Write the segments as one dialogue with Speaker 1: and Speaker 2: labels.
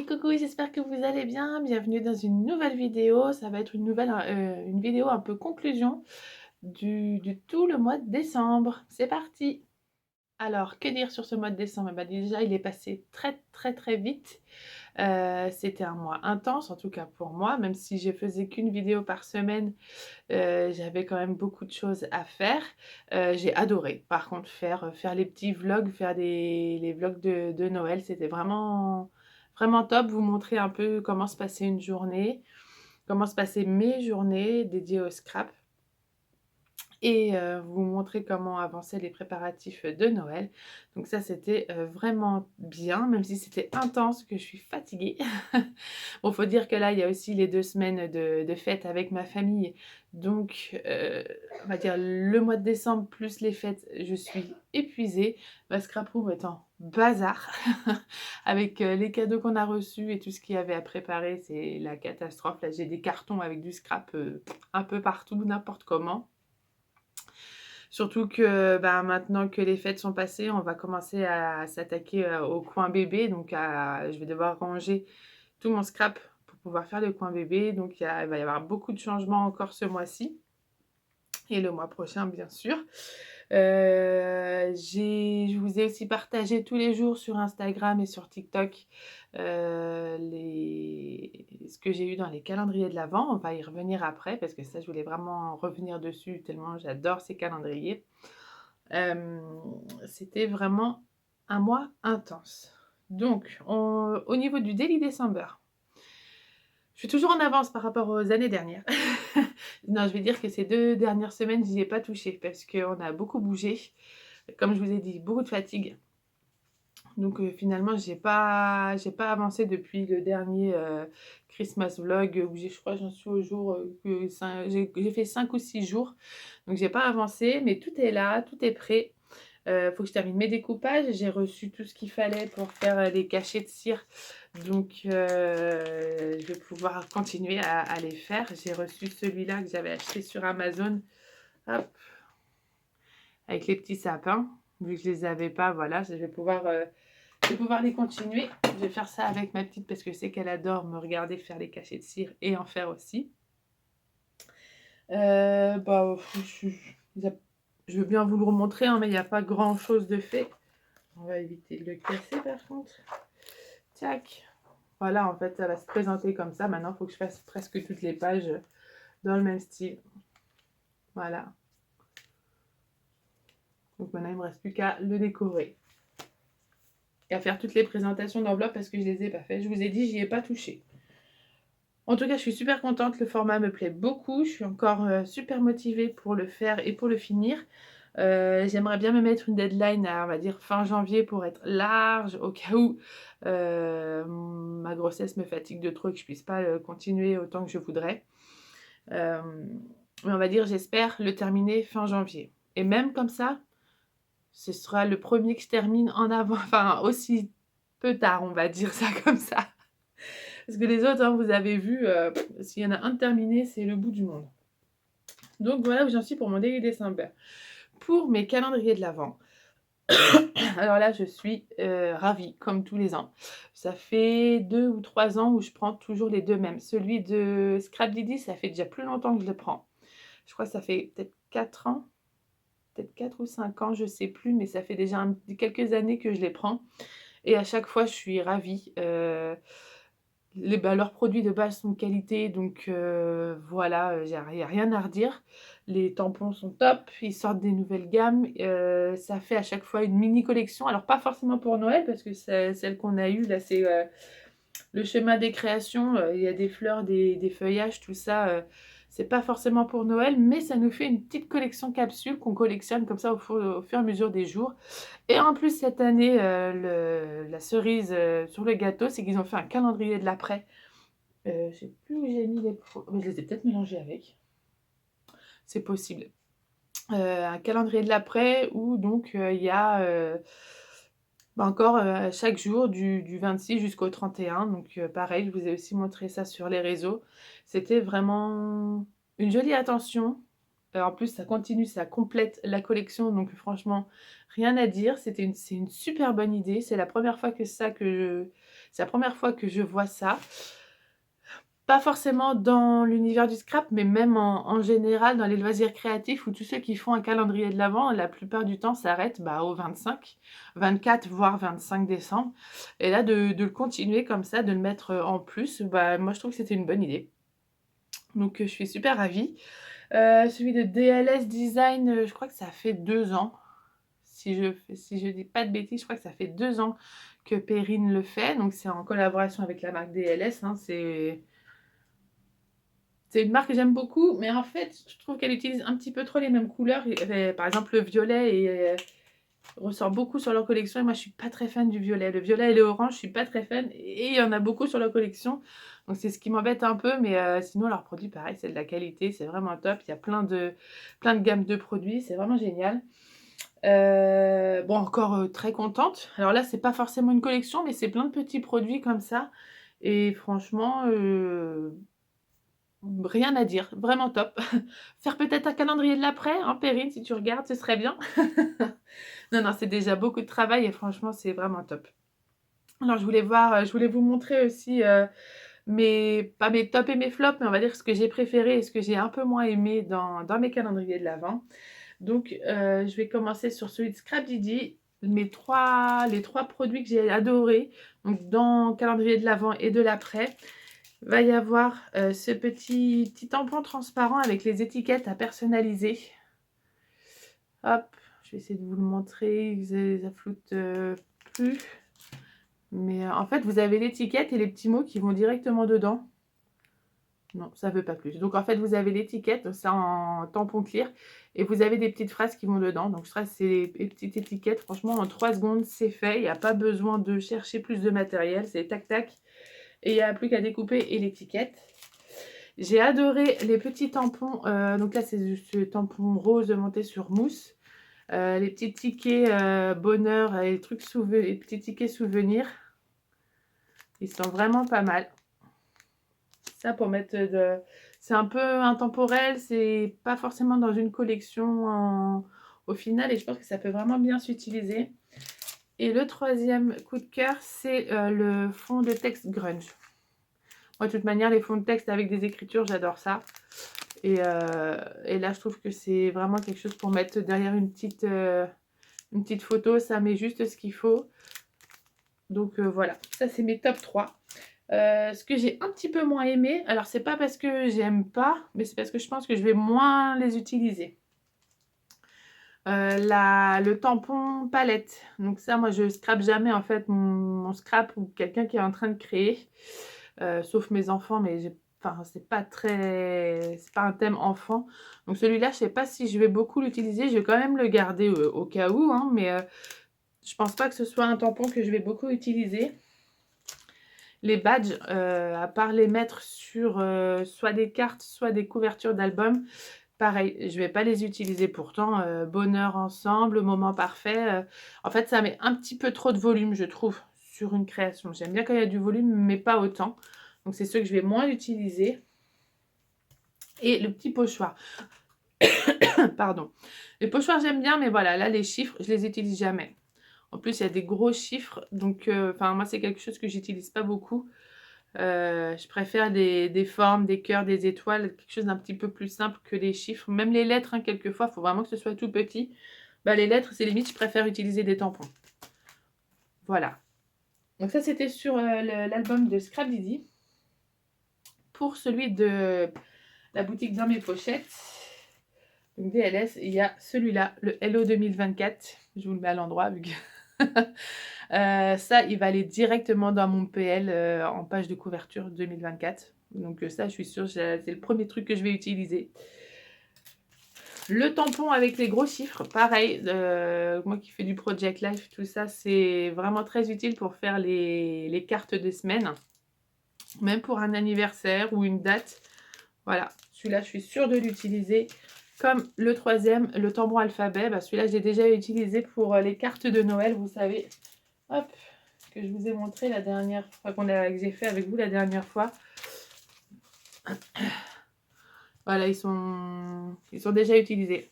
Speaker 1: coucou, j'espère que vous allez bien. Bienvenue dans une nouvelle vidéo. Ça va être une vidéo un peu conclusion du tout le mois de décembre. C'est parti! Alors, que dire sur ce mois de décembre? Bah, déjà, il est passé très, très, très vite. C'était un mois intense, en tout cas pour moi, même si je faisais qu'une vidéo par semaine, j'avais quand même beaucoup de choses à faire. J'ai adoré, par contre, faire les petits vlogs, faire les vlogs de Noël, c'était vraiment, vraiment top. Vous montrer un peu comment se passait une journée, comment se passaient mes journées dédiées au scrap et vous montrer comment avançaient les préparatifs de Noël. Donc ça, c'était vraiment bien, même si c'était intense, que je suis fatiguée. Bon, faut dire que là, il y a aussi les 2 semaines de fêtes avec ma famille. Donc, on va dire le mois de décembre plus les fêtes, je suis épuisée. Ma scrap room est en bazar avec les cadeaux qu'on a reçus et tout ce qu'il y avait à préparer, c'est la catastrophe. Là, j'ai des cartons avec du scrap un peu partout, n'importe comment. Surtout que bah, maintenant que les fêtes sont passées, on va commencer à s'attaquer au coin bébé. Donc, je vais devoir ranger tout mon scrap pour pouvoir faire le coin bébé. Donc, il va y avoir beaucoup de changements encore ce mois-ci et le mois prochain, bien sûr. Je vous ai aussi partagé tous les jours sur Instagram et sur TikTok ce que j'ai eu dans les calendriers de l'Avent. On va y revenir après parce que ça, je voulais vraiment revenir dessus tellement j'adore ces calendriers. C'était vraiment un mois intense. Donc, au niveau du Daily December, je suis toujours en avance par rapport aux années dernières. Non, je vais dire que ces 2 dernières semaines, j'y ai pas touché parce qu'on a beaucoup bougé. Comme je vous ai dit, beaucoup de fatigue. Donc finalement, j'ai pas avancé depuis le dernier Christmas vlog où je crois j'en suis au jour que j'ai fait 5 ou 6 jours. Donc j'ai pas avancé, mais tout est là, tout est prêt. Faut que je termine mes découpages. J'ai reçu tout ce qu'il fallait pour faire les cachets de cire. Donc je vais pouvoir continuer à les faire. J'ai reçu celui-là que j'avais acheté sur Amazon. Hop, avec les petits sapins. Vu que je les avais pas, voilà, je vais pouvoir les continuer. Je vais faire ça avec ma petite parce que je sais qu'elle adore me regarder faire les cachets de cire et en faire aussi. Bah, je veux bien vous le remontrer, hein, mais il n'y a pas grand chose de fait. On va éviter de le casser par contre. Tac. Voilà, en fait, ça va se présenter comme ça. Maintenant, il faut que je fasse presque toutes les pages dans le même style. Voilà. Donc maintenant, il ne me reste plus qu'à le décorer. Et à faire toutes les présentations d'enveloppes parce que je ne les ai pas faites. Je vous ai dit, j'y ai pas touché. En tout cas, je suis super contente. Le format me plaît beaucoup. Je suis encore super motivée pour le faire et pour le finir. J'aimerais bien me mettre une deadline à, on va dire, fin janvier pour être large au cas où ma grossesse me fatigue de trop et que je puisse pas continuer autant que je voudrais. Mais on va dire, j'espère le terminer fin janvier. Et même comme ça, ce sera le premier que je termine en avant, enfin aussi peu tard, on va dire ça comme ça. Parce que les autres, hein, vous avez vu, s'il y en a un de terminé, c'est le bout du monde. Donc voilà où j'en suis pour mon Daily December. Pour mes calendriers de l'Avent, alors là, je suis ravie, comme tous les ans. Ça fait 2 ou 3 ans où je prends toujours les 2 mêmes. Celui de Scrap Didi, ça fait déjà plus longtemps que je le prends. Je crois que ça fait peut-être 4 ans, peut-être 4 ou 5 ans, je sais plus, mais ça fait déjà quelques années que je les prends. Et à chaque fois, je suis ravie. Leurs produits de base sont de qualité, donc voilà, il y a rien à redire. Les tampons sont top, ils sortent des nouvelles gammes, ça fait à chaque fois une mini collection. Alors pas forcément pour Noël parce que celle qu'on a eue là, c'est le chemin des créations, il y a des fleurs, des feuillages, tout ça, c'est pas forcément pour Noël, mais ça nous fait une petite collection capsule qu'on collectionne comme ça au fur et à mesure des jours. Et en plus, cette année, la cerise sur le gâteau, c'est qu'ils ont fait un calendrier de l'après. Je sais plus où j'ai mis mais je les ai peut-être mélangés avec. C'est possible. Un calendrier de l'après où donc il y a encore chaque jour du 26 jusqu'au 31. Donc pareil, je vous ai aussi montré ça sur les réseaux. C'était vraiment une jolie attention. En plus, ça continue, ça complète la collection, donc franchement, rien à dire. C'est une super bonne idée. C'est la première fois c'est la première fois que je vois ça. Pas forcément dans l'univers du scrap, mais même en général dans les loisirs créatifs où tous ceux qui font un calendrier de l'Avent, la plupart du temps s'arrêtent au 25, 24, voire 25 décembre. Et là, de le continuer comme ça, de le mettre en plus, moi je trouve que c'était une bonne idée. Donc je suis super ravie. Celui de DLS Design, je crois que ça fait 2 ans. Si je dis pas de bêtises, je crois que ça fait 2 ans que Perrine le fait. Donc c'est en collaboration avec la marque DLS. Hein, c'est une marque que j'aime beaucoup, mais en fait, je trouve qu'elle utilise un petit peu trop les mêmes couleurs. Par exemple, le violet ressort beaucoup sur leur collection et moi, je suis pas très fan du violet. Le violet et le orange, je suis pas très fan et il y en a beaucoup sur leur collection. Donc, c'est ce qui m'embête un peu, mais sinon, leurs produits, pareil, c'est de la qualité, c'est vraiment top. Il y a plein de gammes de produits, c'est vraiment génial. Bon, encore très contente. Alors là, c'est pas forcément une collection, mais c'est plein de petits produits comme ça. Et franchement, rien à dire, vraiment top. Faire peut-être un calendrier de l'après, hein, Perrine, si tu regardes, ce serait bien. Non, non, c'est déjà beaucoup de travail et franchement, c'est vraiment top. Alors, je voulais vous montrer aussi pas mes tops et mes flops, mais on va dire ce que j'ai préféré et ce que j'ai un peu moins aimé dans mes calendriers de l'Avent. Donc, je vais commencer sur celui de Scrap Didi. Les trois produits que j'ai adorés, donc dans calendrier de l'Avent et de l'après. Va y avoir ce petit tampon transparent avec les étiquettes à personnaliser. Hop, je vais essayer de vous le montrer, ça floute plus. Mais en fait, vous avez l'étiquette et les petits mots qui vont directement dedans. Non, ça ne veut pas plus. Donc en fait, vous avez l'étiquette, ça en tampon clear, et vous avez des petites phrases qui vont dedans. Donc ça, c'est les petites étiquettes. Franchement, en 3 secondes, c'est fait. Il n'y a pas besoin de chercher plus de matériel. C'est tac tac. Et il n'y a plus qu'à découper et l'étiquette. J'ai adoré les petits tampons. Donc là, c'est ce tampon rose monté sur mousse. Les petits tickets bonheur et les petits tickets souvenirs. Ils sont vraiment pas mal. Ça pour mettre c'est un peu intemporel. C'est pas forcément dans une collection au final. Et je pense que ça peut vraiment bien s'utiliser. Et le troisième coup de cœur, c'est le fond de texte grunge. Moi, de toute manière, les fonds de texte avec des écritures, j'adore ça. Et là, je trouve que c'est vraiment quelque chose pour mettre derrière une petite photo. Ça met juste ce qu'il faut. Donc voilà, ça c'est mes top 3. Ce que j'ai un petit peu moins aimé, alors c'est pas parce que j'aime pas, mais c'est parce que je pense que je vais moins les utiliser. Le tampon palette. Donc ça, moi, je scrape jamais en fait mon scrap ou quelqu'un qui est en train de créer. Sauf mes enfants, mais c'est pas un thème enfant. Donc celui-là, je sais pas si je vais beaucoup l'utiliser. Je vais quand même le garder au cas où, hein, mais je pense pas que ce soit un tampon que je vais beaucoup utiliser. Les badges, à part les mettre sur soit des cartes, soit des couvertures d'albums, pareil, je vais pas les utiliser pourtant. Bonheur ensemble, moment parfait. En fait, ça met un petit peu trop de volume, je trouve, sur une création. J'aime bien quand il y a du volume, mais pas autant. Donc, c'est ceux que je vais moins utiliser. Et le petit pochoir. Pardon. Les pochoirs, j'aime bien, mais voilà, là, les chiffres, je les utilise jamais. En plus, il y a des gros chiffres. Donc, moi, c'est quelque chose que j'utilise pas beaucoup. Je préfère des formes, des cœurs, des étoiles, quelque chose d'un petit peu plus simple que les chiffres. Même les lettres, hein, quelquefois, il faut vraiment que ce soit tout petit. Les lettres, c'est limite, je préfère utiliser des tampons. Voilà. Donc ça, c'était sur l'album de Scrap Didi. Pour celui de la boutique dans mes pochettes, donc DLS, il y a celui-là, le Hello 2024. Je vous le mets à l'endroit vu que... ça, il va aller directement dans mon PL en page de couverture 2024. Donc ça, je suis sûre, c'est le premier truc que je vais utiliser. Le tampon avec les gros chiffres, pareil. Moi qui fais du Project Life, tout ça, c'est vraiment très utile pour faire les cartes des semaines. Même pour un anniversaire ou une date. Voilà, celui-là, je suis sûre de l'utiliser. Comme le troisième, le tampon alphabet. Celui-là, j'ai déjà utilisé pour les cartes de Noël, vous savez. Hop, que je vous ai montré la dernière fois que j'ai fait avec vous la dernière fois. Voilà, ils sont déjà utilisés.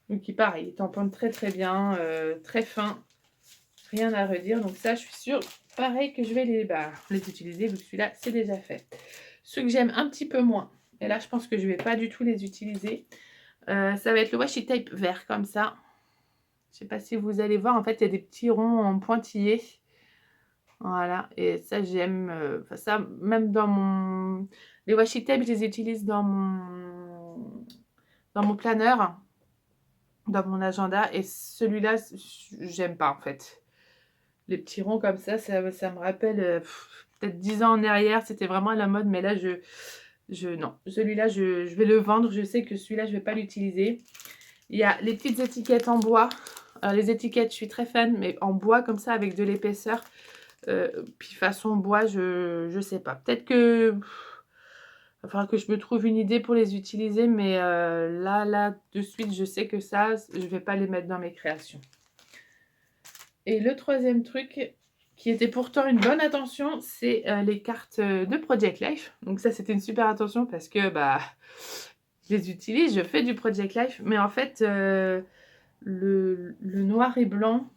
Speaker 1: Donc pareil, ils tamponnent très très bien, très fin, rien à redire. Donc ça, je suis sûre, pareil, que je vais les utiliser, vu que celui-là, c'est déjà fait. Ceux que j'aime un petit peu moins, et là, je pense que je vais pas du tout les utiliser, ça va être le washi tape vert, comme ça. Je sais pas si vous allez voir, en fait, il y a des petits ronds en pointillés. Voilà, et ça, j'aime, ça, même dans mon... Les washi tape, je les utilise dans mon planeur, dans mon agenda, et celui-là, j'aime pas, en fait. Les petits ronds comme ça me rappelle peut-être 10 ans en arrière, c'était vraiment à la mode, mais là, non. Celui-là, je vais le vendre, je sais que celui-là, je vais pas l'utiliser. Il y a les petites étiquettes en bois. Les étiquettes, je suis très fan, mais en bois comme ça, avec de l'épaisseur. Puis façon bois, je sais pas. Peut-être que... Il va falloir que je me trouve une idée pour les utiliser, mais là, de suite, je sais que ça, je vais pas les mettre dans mes créations. Et le troisième truc, qui était pourtant une bonne attention, c'est les cartes de Project Life. Donc ça, c'était une super attention parce que je les utilise, je fais du Project Life, mais en fait, le noir et blanc,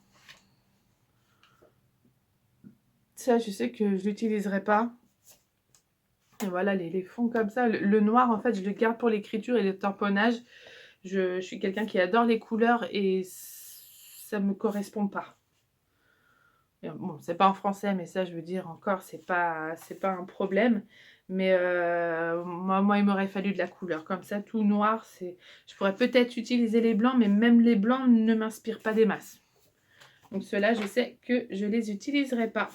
Speaker 1: ça, je sais que je l'utiliserai pas. Et voilà, les fonds comme ça. Le noir, en fait, je le garde pour l'écriture et le tamponnage. Je suis quelqu'un qui adore les couleurs et ça me correspond pas. Bon, c'est pas en français, mais ça, je veux dire, encore, c'est pas un problème. Mais moi, il m'aurait fallu de la couleur. Comme ça, tout noir, je pourrais peut-être utiliser les blancs, mais même les blancs ne m'inspirent pas des masses. Donc ceux-là, je sais que je les utiliserai pas.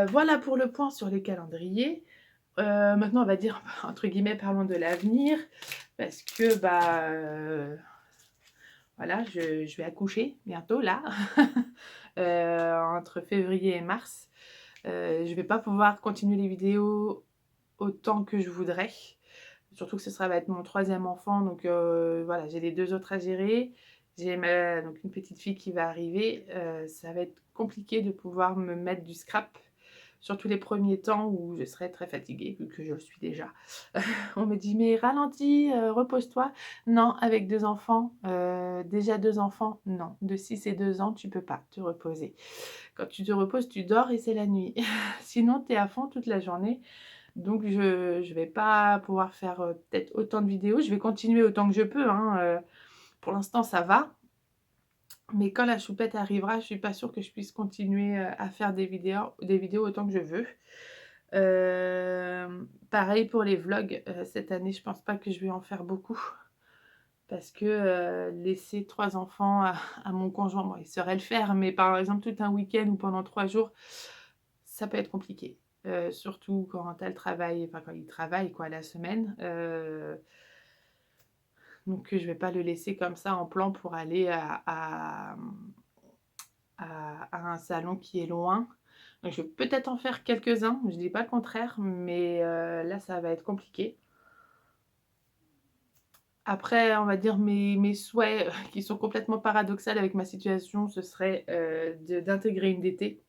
Speaker 1: Voilà pour le point sur les calendriers. Maintenant, on va dire, entre guillemets, parlons de l'avenir. Parce que, voilà, je vais accoucher bientôt, là. Entre février et mars. Je vais pas pouvoir continuer les vidéos autant que je voudrais. Surtout que va être mon 3e enfant. Donc, voilà, j'ai les 2 autres à gérer. J'ai donc une petite fille qui va arriver. Ça va être compliqué de pouvoir me mettre du scrap. Surtout les premiers temps où je serai très fatiguée, vu que je le suis déjà. On me dit, mais ralentis, repose-toi. Non, avec 2 enfants, déjà 2 enfants, non. De 6 et 2 ans, tu peux pas te reposer. Quand tu te reposes, tu dors et c'est la nuit. Sinon, tu es à fond toute la journée. Donc, je vais pas pouvoir faire peut-être autant de vidéos. Je vais continuer autant que je peux, hein. Pour l'instant, ça va. Mais quand la choupette arrivera, je suis pas sûre que je puisse continuer à faire des vidéos autant que je veux. Pareil pour les vlogs. Cette année, je pense pas que je vais en faire beaucoup. Parce que laisser 3 enfants à mon conjoint, bon, il saurait le faire, mais par exemple tout un week-end ou pendant 3 jours, ça peut être compliqué. Surtout quand elle travaille, enfin quand il travaille quoi, la semaine. Donc je vais pas le laisser comme ça en plan pour aller à un salon qui est loin. Donc je vais peut-être en faire quelques-uns, je dis pas le contraire, mais là ça va être compliqué. Après, on va dire mes souhaits qui sont complètement paradoxales avec ma situation, ce serait d'intégrer une DT.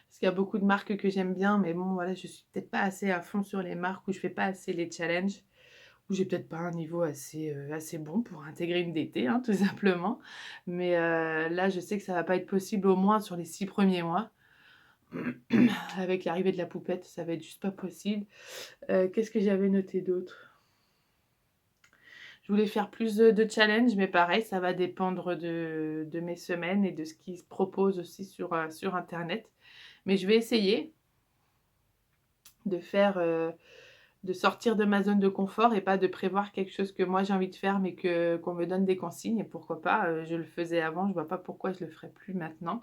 Speaker 1: Parce qu'il y a beaucoup de marques que j'aime bien, mais bon, voilà, je suis peut-être pas assez à fond sur les marques, ou je fais pas assez les challenges, ou j'ai peut-être pas un niveau assez bon pour intégrer une DT, hein, tout simplement. Mais là, je sais que ça va pas être possible, au moins sur les 6 premiers mois. Avec l'arrivée de la poupette, ça va être juste pas possible. Qu'est-ce que j'avais noté d'autre? Je voulais faire plus de challenges, mais pareil, ça va dépendre de mes semaines et de ce qui se propose aussi sur Internet. Mais je vais essayer de faire, de sortir de ma zone de confort et pas de prévoir quelque chose que moi j'ai envie de faire, mais qu'on me donne des consignes. Et pourquoi pas, je le faisais avant, je vois pas pourquoi je le ferais plus maintenant.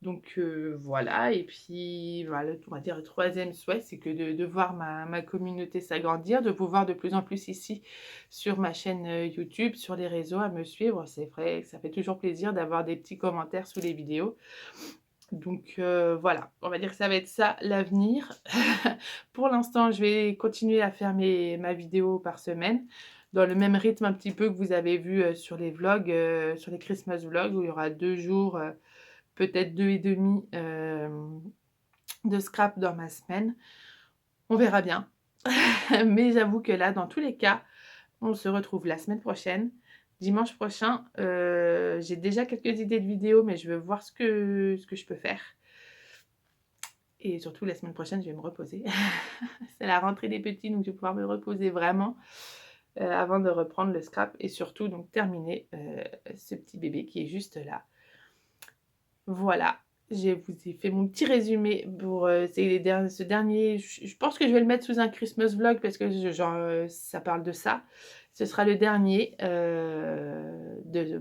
Speaker 1: Donc voilà, et puis voilà, on va dire le 3e souhait, c'est que de voir ma communauté s'agrandir, de vous voir de plus en plus ici sur ma chaîne YouTube, sur les réseaux, à me suivre. C'est vrai que ça fait toujours plaisir d'avoir des petits commentaires sous les vidéos. Donc voilà, on va dire que ça va être ça l'avenir. Pour l'instant, je vais continuer à faire ma vidéo par semaine, dans le même rythme un petit peu que vous avez vu sur les vlogs, sur les Christmas vlogs, où il y aura 2 jours, peut-être 2 et demi de scrap dans ma semaine. On verra bien. Mais j'avoue que là, dans tous les cas, on se retrouve la semaine prochaine. Dimanche prochain, j'ai déjà quelques idées de vidéos, mais je veux voir ce que je peux faire. Et surtout, la semaine prochaine, je vais me reposer. C'est la rentrée des petits, donc je vais pouvoir me reposer vraiment avant de reprendre le scrap et surtout donc terminer ce petit bébé qui est juste là. Voilà, je vous ai fait mon petit résumé pour ce dernier. Je pense que je vais le mettre sous un Christmas vlog parce que ça parle de ça. Ce sera le dernier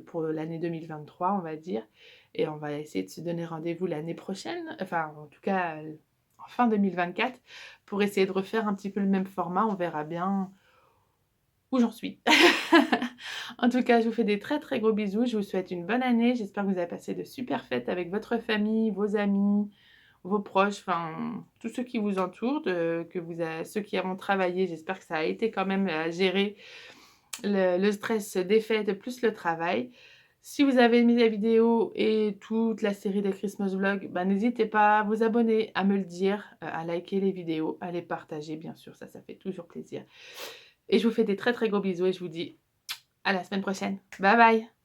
Speaker 1: pour l'année 2023, on va dire. Et on va essayer de se donner rendez-vous l'année prochaine, enfin en tout cas en fin 2024, pour essayer de refaire un petit peu le même format. On verra bien où j'en suis. En tout cas, je vous fais des très très gros bisous. Je vous souhaite une bonne année. J'espère que vous avez passé de super fêtes avec votre famille, vos amis, vos proches, enfin tous ceux qui vous entourent, ceux qui avons travaillé. J'espère que ça a été quand même à gérer le stress des fêtes plus le travail. Si vous avez aimé la vidéo et toute la série des Christmas vlogs, bah, n'hésitez pas à vous abonner, à me le dire, à liker les vidéos, à les partager bien sûr, ça fait toujours plaisir. Et je vous fais des très très gros bisous et je vous dis à la semaine prochaine. Bye bye!